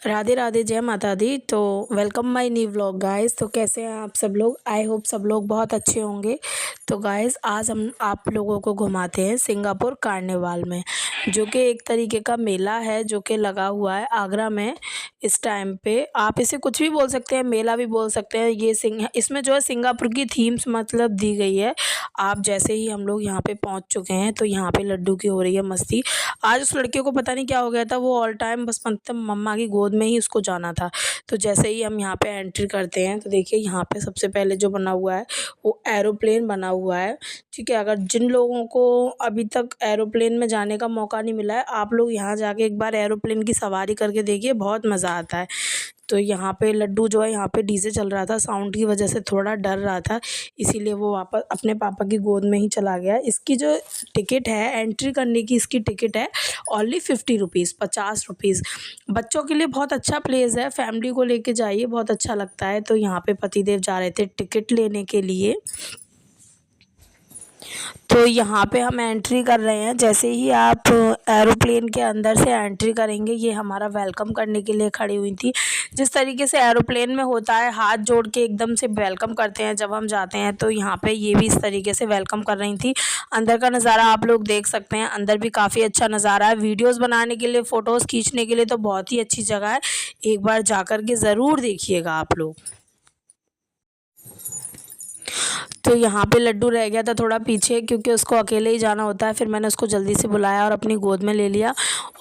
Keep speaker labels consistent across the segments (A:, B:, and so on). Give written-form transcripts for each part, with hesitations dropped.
A: राधे राधे, जय माता दी। तो welcome my new vlog guys. तो कैसे हैं आप सब लोग? आई होप सब लोग बहुत अच्छे होंगे। तो गाइस आज हम आप लोगों को घुमाते हैं सिंगापुर कार्निवाल में, जो कि एक तरीके का मेला है जो कि लगा हुआ है आगरा में। इस टाइम पे आप इसे कुछ भी बोल सकते हैं, मेला भी बोल सकते हैं। इसमें जो है सिंगापुर की थीम्स मतलब दी गई है। आप जैसे ही हम लोग यहाँ पे पहुँच चुके हैं तो यहाँ पे लड्डू की हो रही है मस्ती। आज उस लड़के को पता नहीं क्या हो गया था, वो ऑल टाइम बस मतलब मम्मा की गोद में ही उसको जाना था। तो जैसे ही हम यहाँ पे एंट्री करते हैं तो देखिए यहाँ पे सबसे पहले जो बना हुआ है वो एरोप्लेन बना हुआ है। ठीक है, अगर जिन लोगों को अभी तक एरोप्लेन में जाने का मौका नहीं मिला है, आप लोग यहाँ जाके एक बार एरोप्लेन की सवारी करके देखिए, बहुत मज़ा आता है। तो यहाँ पे लड्डू जो है, यहाँ पे डीजे चल रहा था, साउंड की वजह से थोड़ा डर रहा था, इसीलिए वो वापस अपने पापा की गोद में ही चला गया। इसकी जो टिकट है, एंट्री करने की इसकी टिकट है ओनली 50 रुपीज़, 50 रुपीज़। बच्चों के लिए बहुत अच्छा प्लेस है, फैमिली को लेके जाइए, बहुत अच्छा लगता है। तो यहाँ पे पतिदेव जा रहे थे टिकट लेने के लिए। तो यहाँ पे हम एंट्री कर रहे हैं। जैसे ही आप एरोप्लेन के अंदर से एंट्री करेंगे, ये हमारा वेलकम करने के लिए खड़ी हुई थी। जिस तरीके से एरोप्लेन में होता है, हाथ जोड़ के एकदम से वेलकम करते हैं जब हम जाते हैं, तो यहाँ पे ये भी इस तरीके से वेलकम कर रही थी। अंदर का नज़ारा आप लोग देख सकते हैं, अंदर भी काफ़ी अच्छा नज़ारा है। वीडियोज़ बनाने के लिए, फ़ोटोज़ खींचने के लिए तो बहुत ही अच्छी जगह है। एक बार जा कर के ज़रूर देखिएगा आप लोग। तो यहाँ पे लड्डू रह गया था थोड़ा पीछे, क्योंकि उसको अकेले ही जाना होता है। फिर मैंने उसको जल्दी से बुलाया और अपनी गोद में ले लिया।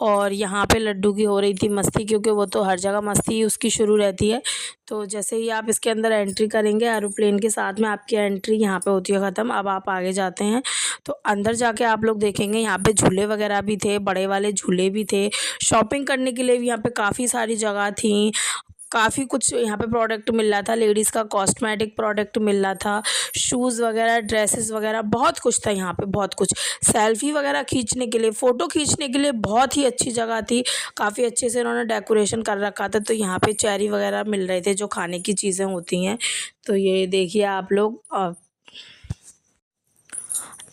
A: और यहाँ पे लड्डू की हो रही थी मस्ती, क्योंकि वो तो हर जगह मस्ती ही उसकी शुरू रहती है। तो जैसे ही आप इसके अंदर एंट्री करेंगे, एरोप्लेन के साथ में आपकी एंट्री यहाँ पे होती है ख़त्म। अब आप आगे जाते हैं तो अंदर जाके आप लोग देखेंगे यहाँ पे झूले वगैरह भी थे, बड़े वाले झूले भी थे। शॉपिंग करने के लिए भी यहाँ पे काफ़ी सारी जगह थी। काफ़ी कुछ यहाँ पे प्रोडक्ट मिल रहा था, लेडीज़ का कॉस्मेटिक प्रोडक्ट मिल रहा था, शूज़ वगैरह, ड्रेसेस वगैरह, बहुत कुछ था यहाँ पे, बहुत कुछ। सेल्फ़ी वगैरह खींचने के लिए, फ़ोटो खींचने के लिए बहुत ही अच्छी जगह थी। काफ़ी अच्छे से उन्होंने डेकोरेशन कर रखा था। तो यहाँ पे चेरी वगैरह मिल रहे थे, जो खाने की चीज़ें होती हैं। तो ये देखिए आप लोग,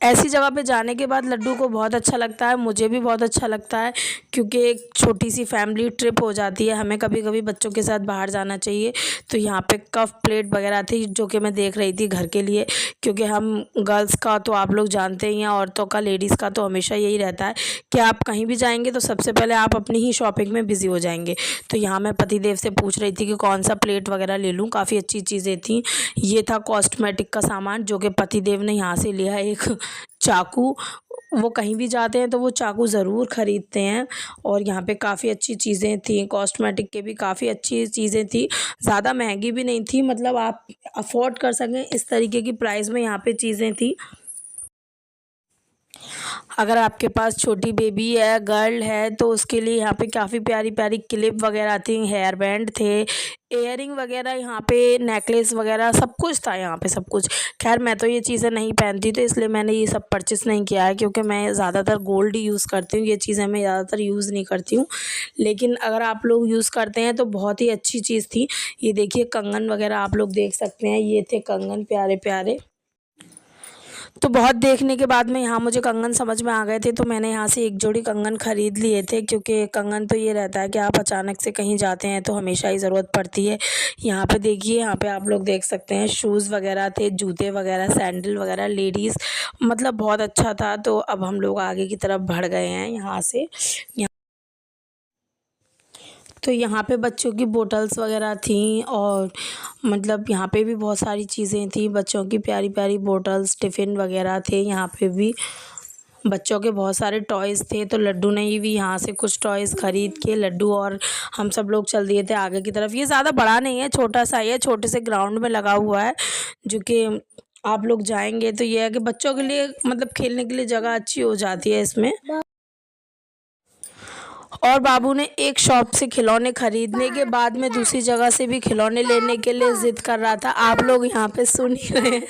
A: ऐसी जगह पे जाने के बाद लड्डू को बहुत अच्छा लगता है, मुझे भी बहुत अच्छा लगता है, क्योंकि एक छोटी सी फैमिली ट्रिप हो जाती है। हमें कभी कभी बच्चों के साथ बाहर जाना चाहिए। तो यहाँ पे कप प्लेट वगैरह थी, जो कि मैं देख रही थी घर के लिए, क्योंकि हम गर्ल्स का तो आप लोग जानते ही हैं, औरतों का, लेडीज़ का तो हमेशा यही रहता है कि आप कहीं भी जाएंगे तो सबसे पहले आप अपनी ही शॉपिंग में बिज़ी हो जाएंगे। तो यहाँ मैं पतिदेव से पूछ रही थी कि कौन सा प्लेट वगैरह ले लूँ, काफ़ी अच्छी चीज़ें थी। ये था कॉस्मेटिक का सामान, जो कि पतिदेव ने यहाँ से लिया, एक चाकू। वो कहीं भी जाते हैं तो वो चाकू ज़रूर ख़रीदते हैं। और यहाँ पे काफ़ी अच्छी चीज़ें थी, कॉस्मेटिक के भी काफ़ी अच्छी चीज़ें थी, ज़्यादा महंगी भी नहीं थी, मतलब आप अफोर्ड कर सकें इस तरीके की प्राइस में यहाँ पे चीज़ें थी। अगर आपके पास छोटी बेबी है, गर्ल है, तो उसके लिए यहाँ पे काफ़ी प्यारी प्यारी क्लिप वगैरह थी, हेयर बैंड थे, इयरिंग वगैरह, यहाँ पे नेकलेस वगैरह, सब कुछ था यहाँ पे, सब कुछ। खैर मैं तो ये चीज़ें नहीं पहनती, तो इसलिए मैंने ये सब परचेस नहीं किया है, क्योंकि मैं ज़्यादातर गोल्ड ही यूज़ करती हूँ। ये चीज़ें मैं ज़्यादातर यूज़ नहीं करती हूँ। लेकिन अगर आप लोग यूज़ करते हैं तो बहुत ही अच्छी चीज़ थी। ये देखिए कंगन वगैरह आप लोग देख सकते हैं, ये थे कंगन प्यारे प्यारे। तो बहुत देखने के बाद में यहाँ मुझे कंगन समझ में आ गए थे, तो मैंने यहाँ से एक जोड़ी कंगन ख़रीद लिए थे, क्योंकि कंगन तो ये रहता है कि आप अचानक से कहीं जाते हैं तो हमेशा ही ज़रूरत पड़ती है। यहाँ पे देखिए, यहाँ पे आप लोग देख सकते हैं शूज़ वगैरह थे, जूते वगैरह, सैंडल वगैरह, लेडीज़, मतलब बहुत अच्छा था। तो अब हम लोग आगे की तरफ बढ़ गए हैं यहाँ से। तो यहाँ पे बच्चों की बोटल्स वगैरह थी, और मतलब यहाँ पे भी बहुत सारी चीज़ें थी, बच्चों की प्यारी प्यारी बोटल्स, टिफ़िन वगैरह थे। यहाँ पे भी बच्चों के बहुत सारे टॉयज़ थे। तो लड्डू ने भी यहाँ से कुछ टॉयज़ ख़रीद के, लड्डू और हम सब लोग चल दिए थे आगे की तरफ। ये ज़्यादा बड़ा नहीं है, छोटा सा ही है, छोटे से ग्राउंड में लगा हुआ है, जो कि आप लोग जाएंगे तो ये है कि बच्चों के लिए मतलब खेलने के लिए जगह अच्छी हो जाती है इसमें। और बाबू ने एक शॉप से खिलौने ख़रीदने के बाद में दूसरी जगह से भी खिलौने लेने के लिए ज़िद कर रहा था। आप लोग यहाँ पे सुन ही रहे हैं,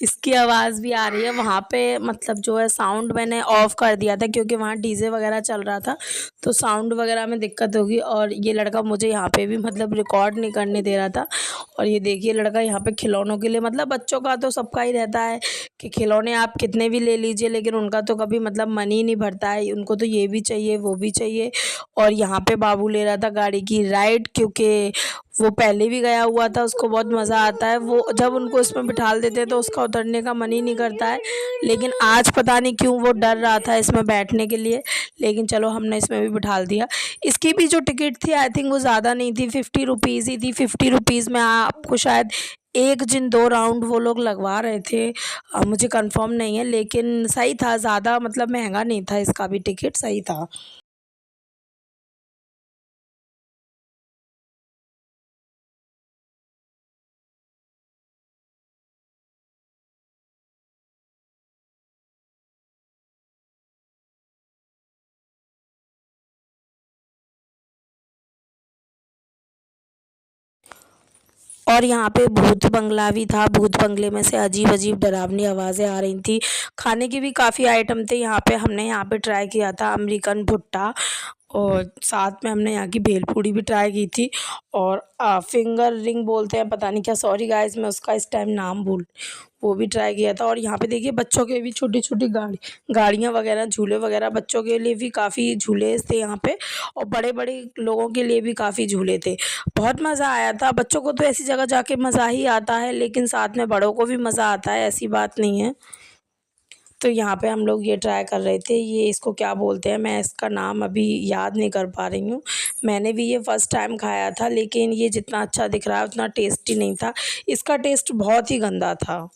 A: इसकी आवाज़ भी आ रही है। वहाँ पे मतलब जो है साउंड मैंने ऑफ़ कर दिया था, क्योंकि वहाँ डीजे वगैरह चल रहा था, तो साउंड वगैरह में दिक्कत होगी। और ये लड़का मुझे यहाँ पे भी मतलब रिकॉर्ड नहीं करने दे रहा था। और ये देखिए लड़का यहाँ पे खिलौनों के लिए, मतलब बच्चों का तो सबका ही रहता है कि खिलौने आप कितने भी ले लीजिए लेकिन उनका तो कभी मतलब मन ही नहीं भरता है, उनको तो ये भी चाहिए वो भी चाहिए। और यहाँ पे बाबू ले रहा था गाड़ी की राइड, क्योंकि वो पहले भी गया हुआ था, उसको बहुत मज़ा आता है। वो जब उनको इसमें बिठाल देते हैं तो उसका उतरने का मन ही नहीं करता है, लेकिन आज पता नहीं क्यों वो डर रहा था इसमें बैठने के लिए, लेकिन चलो हमने इसमें भी बिठाल दिया। इसकी भी जो टिकट थी आई थिंक वो ज़्यादा नहीं थी, 50 रुपीज़ ही थी। 50 रुपीज़ में आपको शायद एक जिन 2 राउंड वो लोग लगवा रहे थे। मुझे कंफर्म नहीं है, लेकिन सही था, ज़्यादा मतलब महंगा नहीं था, इसका भी टिकट सही था। और यहाँ पे भूत बंगला भी था। भूत बंगले में से अजीब-अजीब डरावनी आवाज़ें आ रही थी। खाने के भी काफ़ी आइटम थे यहाँ पे। हमने यहाँ पे ट्राई किया था अमेरिकन भुट्टा, और साथ में हमने यहाँ की भेलपूरी भी ट्राई की थी। और फिंगर रिंग बोलते हैं, पता नहीं क्या, सॉरी गाइस मैं उसका इस टाइम नाम भूल, वो भी ट्राई किया था। और यहाँ पे देखिए बच्चों के भी छोटी-छोटी गाड़ियाँ वगैरह, झूले वगैरह, बच्चों के लिए भी काफ़ी झूले थे यहाँ पे, और बड़े-बड़े लोगों के लिए भी काफ़ी झूले थे। बहुत मज़ा आया था। बच्चों को तो ऐसी जगह जाके मज़ा ही आता है, लेकिन साथ में बड़ों को भी मज़ा आता है, ऐसी बात नहीं है। तो यहाँ पे हम लोग ये ट्राई कर रहे थे, ये इसको क्या बोलते हैं, मैं इसका नाम अभी याद नहीं कर पा रही हूँ। मैंने भी ये फ़र्स्ट टाइम खाया था, लेकिन ये जितना अच्छा दिख रहा है उतना टेस्टी नहीं था। इसका टेस्ट बहुत ही गंदा था।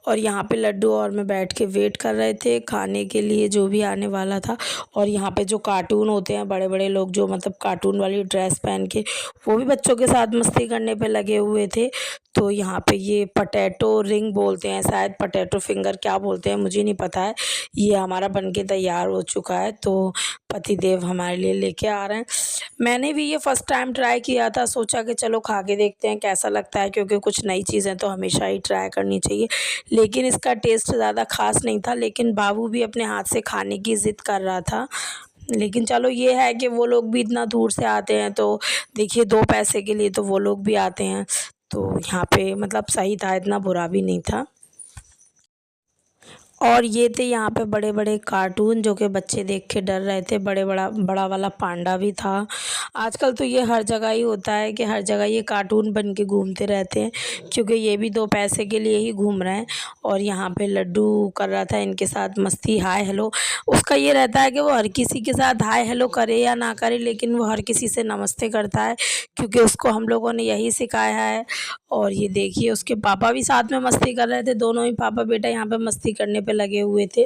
A: और यहाँ पे लड्डू और मैं बैठ के वेट कर रहे थे खाने के लिए, जो भी आने वाला था। और यहाँ पे जो कार्टून होते हैं, बड़े बड़े लोग जो मतलब कार्टून वाली ड्रेस पहन के, वो भी बच्चों के साथ मस्ती करने पे लगे हुए थे। तो यहाँ पे ये पटेटो रिंग बोलते हैं शायद, पटेटो फिंगर क्या बोलते हैं मुझे नहीं पता है। ये हमारा बन के तैयार हो चुका है, तो पतिदेव हमारे लिए लेके आ रहे हैं। मैंने भी ये फ़र्स्ट टाइम ट्राई किया था, सोचा कि चलो खा के देखते हैं कैसा लगता है, क्योंकि कुछ नई चीज़ें तो हमेशा ही ट्राई करनी चाहिए। लेकिन इसका टेस्ट ज़्यादा ख़ास नहीं था, लेकिन बाबू भी अपने हाथ से खाने की ज़िद कर रहा था। लेकिन चलो ये है कि वो लोग भी इतना दूर से आते हैं, तो देखिए 2 पैसे के लिए तो वो लोग भी आते हैं। तो यहाँ पे मतलब सही था, इतना बुरा भी नहीं था। और ये थे यहाँ पे बड़े-बड़े कार्टून, जो कि बच्चे देख के डर रहे थे। बड़ा वाला पांडा भी था। आजकल तो ये हर जगह ही होता है कि हर जगह ये कार्टून बन के घूमते रहते हैं, क्योंकि ये भी 2 पैसे के लिए ही घूम रहे हैं। और यहाँ पे लड्डू कर रहा था इनके साथ मस्ती, हाय हेलो। उसका ये रहता है कि वो हर किसी के साथ हाय हेलो करे या ना करे, लेकिन वो हर किसी से नमस्ते करता है, क्योंकि उसको हम लोगों ने यही सिखाया है। और ये देखिए उसके पापा भी साथ में मस्ती कर रहे थे, दोनों ही पापा बेटा यहाँ पे मस्ती करने पे लगे हुए थे।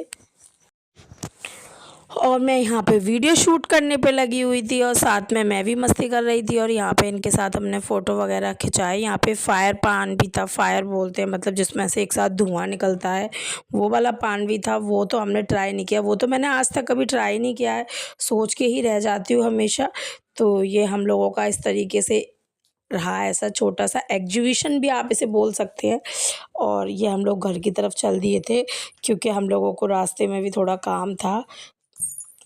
A: और मैं यहाँ पे वीडियो शूट करने पे लगी हुई थी, और साथ में मैं भी मस्ती कर रही थी। और यहाँ पे इनके साथ हमने फ़ोटो वगैरह खिंचाई। यहाँ पे फायर पान भी था, फायर बोलते हैं मतलब जिसमें से एक साथ धुआं निकलता है, वो वाला पान भी था। वो तो हमने ट्राई नहीं किया, वो तो मैंने आज तक कभी ट्राई नहीं किया है, सोच के ही रह जाती हूँ हमेशा। तो ये हम लोगों का इस तरीके से रहा, ऐसा छोटा सा एग्जीबिशन भी आप इसे बोल सकते हैं। और ये हम लोग घर की तरफ चल दिए थे, क्योंकि हम लोगों को रास्ते में भी थोड़ा काम था।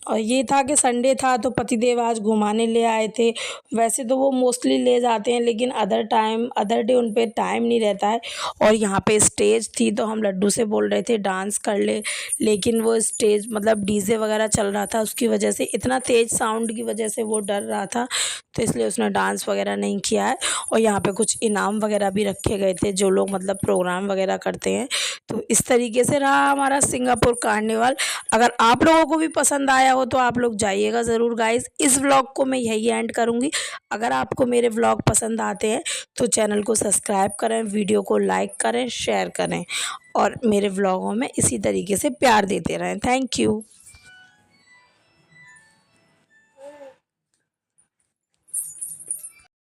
A: और ये था कि संडे था तो पतिदेव आज घुमाने ले आए थे। वैसे तो वो मोस्टली ले जाते हैं, लेकिन अदर डे उन पे टाइम नहीं रहता है। और यहाँ पे स्टेज थी, तो हम लड्डू से बोल रहे थे डांस कर ले, लेकिन वो स्टेज मतलब डीजे वगैरह चल रहा था, उसकी वजह से इतना तेज़ साउंड की वजह से वो डर रहा था, तो इसलिए उसने डांस वगैरह नहीं किया है। और यहाँ पे कुछ इनाम वगैरह भी रखे गए थे, जो लोग मतलब प्रोग्राम वगैरह करते हैं। तो इस तरीके से रहा हमारा सिंगापुर कार्निवल। अगर आप लोगों को भी पसंद आया हो तो आप लोग जाइएगा ज़रूर गाइस। इस व्लॉग को मैं यही एंड करूँगी। अगर आपको मेरे व्लॉग पसंद आते हैं तो चैनल को सब्सक्राइब करें, वीडियो को लाइक करें, शेयर करें, और मेरे व्लॉगों में इसी तरीके से प्यार देते रहें। Thank you.